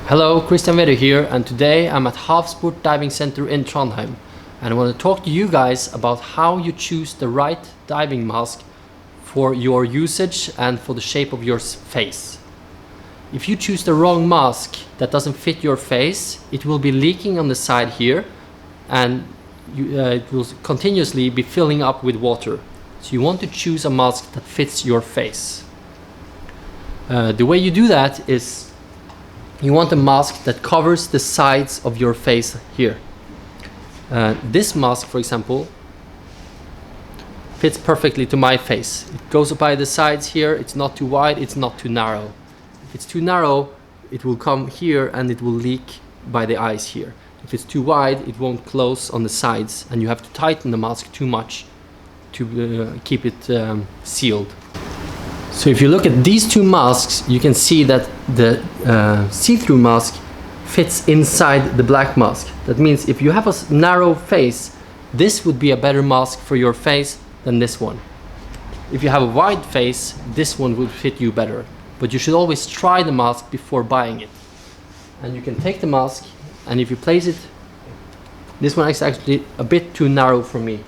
Hello, Christian Vedder here, and today I'm at Havsport Diving Center in Trondheim, and I want to talk to you guys about how you choose the right diving mask for your usage and for the shape of your face. If you choose the wrong mask that doesn't fit your face, it will be leaking on the side here, and it will continuously be filling up with water. So you want to choose a mask that fits your face. The way you do that is you want a mask that covers the sides of your face here. This mask, for example, fits perfectly to my face. It goes by the sides here. It's not too wide, it's not too narrow. If it's too narrow, it will come here and it will leak by the eyes here. If it's too wide, it won't close on the sides, and you have to tighten the mask too much to keep it sealed. So if you look at these two masks, you can see that the see-through mask fits inside the black mask. That means if you have a narrow face, this would be a better mask for your face than this one. If you have a wide face, this one would fit you better. But you should always try the mask before buying it. And you can take the mask, and if you place it, this one is actually a bit too narrow for me.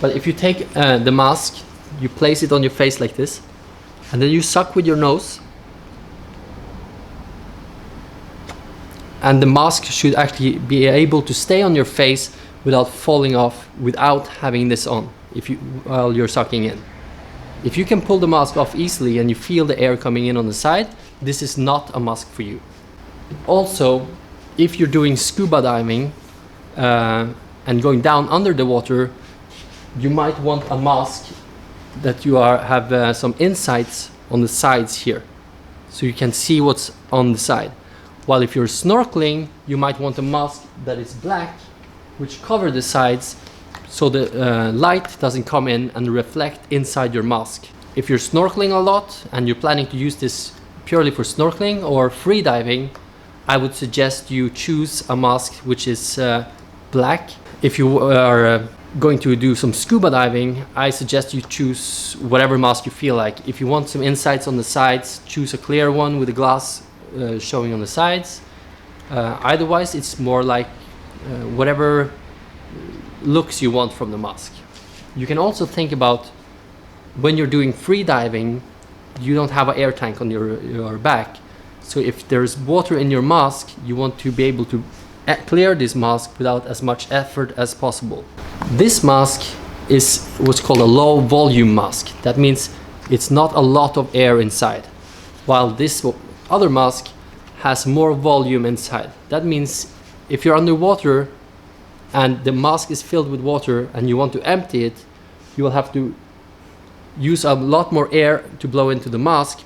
But if you take the mask, you place it on your face like this, and then you suck with your nose, and the mask should actually be able to stay on your face without falling off, without having this on while you're sucking in. If you can pull the mask off easily and you feel the air coming in on the side, this is not a mask for you. Also, if you're doing scuba diving and going down under the water, you might want a mask that you have some insights on the sides here, so you can see what's on the side. While if you're snorkeling, you might want a mask that is black, which cover the sides, so the light doesn't come in and reflect inside your mask. If you're snorkeling a lot and you're planning to use this purely for snorkeling or free diving, I would suggest you choose a mask which is black. If you are going to do some scuba diving, I suggest you choose whatever mask you feel like. If you want some insights on the sides, choose a clear one with a glass showing on the sides. Otherwise, it's more like whatever looks you want from the mask. You can also think about when you're doing free diving, you don't have an air tank on your back. So if there's water in your mask, you want to be able to clear this mask without as much effort as possible. This mask is what's called a low volume mask. That means it's not a lot of air inside, while this other mask has more volume inside. That means if you're underwater and the mask is filled with water and you want to empty it, you will have to use a lot more air to blow into the mask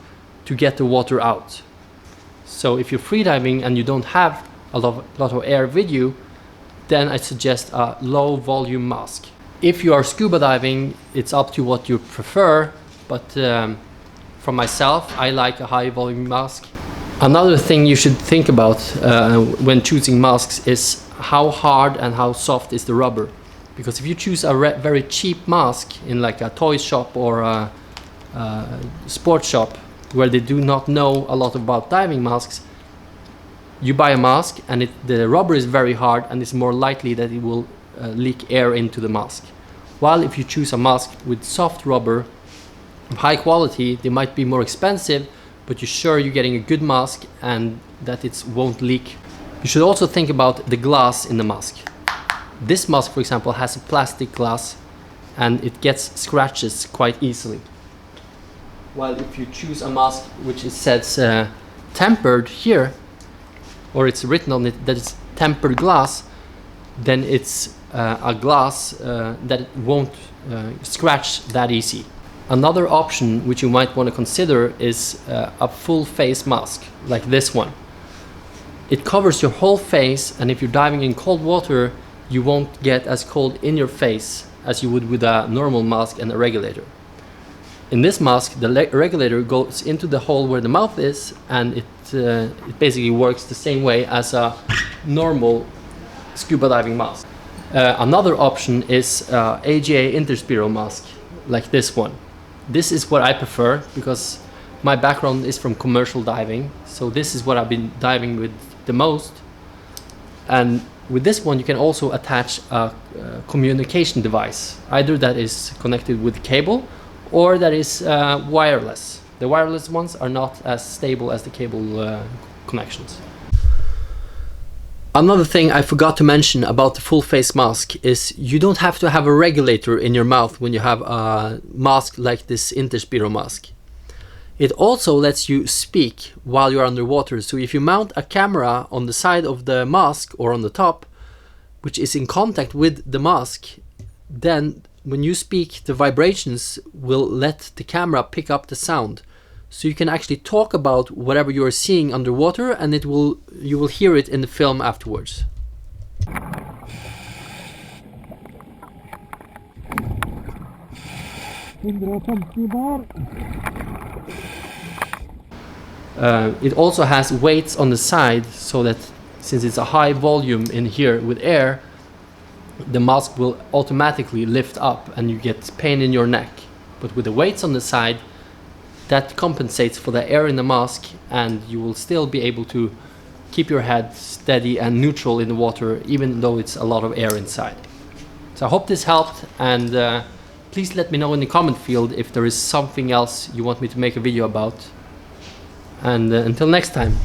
to get the water out. So if you're freediving and you don't have a lot of air with you, then I suggest a low volume mask. If you are scuba diving, it's up to what you prefer, but for myself, I like a high volume mask. Another thing you should think about when choosing masks is how hard and how soft is the rubber. Because if you choose a very cheap mask in like a toy shop or a sports shop where they do not know a lot about diving masks, you buy a mask and the rubber is very hard, and it's more likely that it will leak air into the mask. While if you choose a mask with soft rubber of high quality, they might be more expensive, but you're sure you're getting a good mask and that it won't leak. You should also think about the glass in the mask. This mask, for example, has a plastic glass and it gets scratches quite easily. While if you choose a mask which says tempered here, or it's written on it that it's tempered glass, then it's a glass that won't scratch that easy. Another option which you might want to consider is a full face mask, like this one. It covers your whole face, and if you're diving in cold water, you won't get as cold in your face as you would with a normal mask and a regulator. In this mask, the regulator goes into the hole where the mouth is, and it basically works the same way as a normal scuba diving mask. Another option is AGA interspiral mask, like this one. This is what I prefer because My background is from commercial diving, so this is what I've been diving with the most. And with this one you can also attach a communication device, either that is connected with cable or that is wireless. The wireless ones are not as stable as the cable connections. Another thing I forgot to mention about the full face mask is you don't have to have a regulator in your mouth when you have a mask like this Interspeedo mask. It also lets you speak while you're underwater, so if you mount a camera on the side of the mask or on the top, which is in contact with the mask, then when you speak the vibrations will let the camera pick up the sound. So you can actually talk about whatever you are seeing underwater, and you will hear it in the film afterwards. It also has weights on the side, so that since it's a high volume in here with air, the mask will automatically lift up and you get pain in your neck. But with the weights on the side, that compensates for the air in the mask, and you will still be able to keep your head steady and neutral in the water, even though it's a lot of air inside. So I hope this helped, and please let me know in the comment field if there is something else you want me to make a video about. And until next time.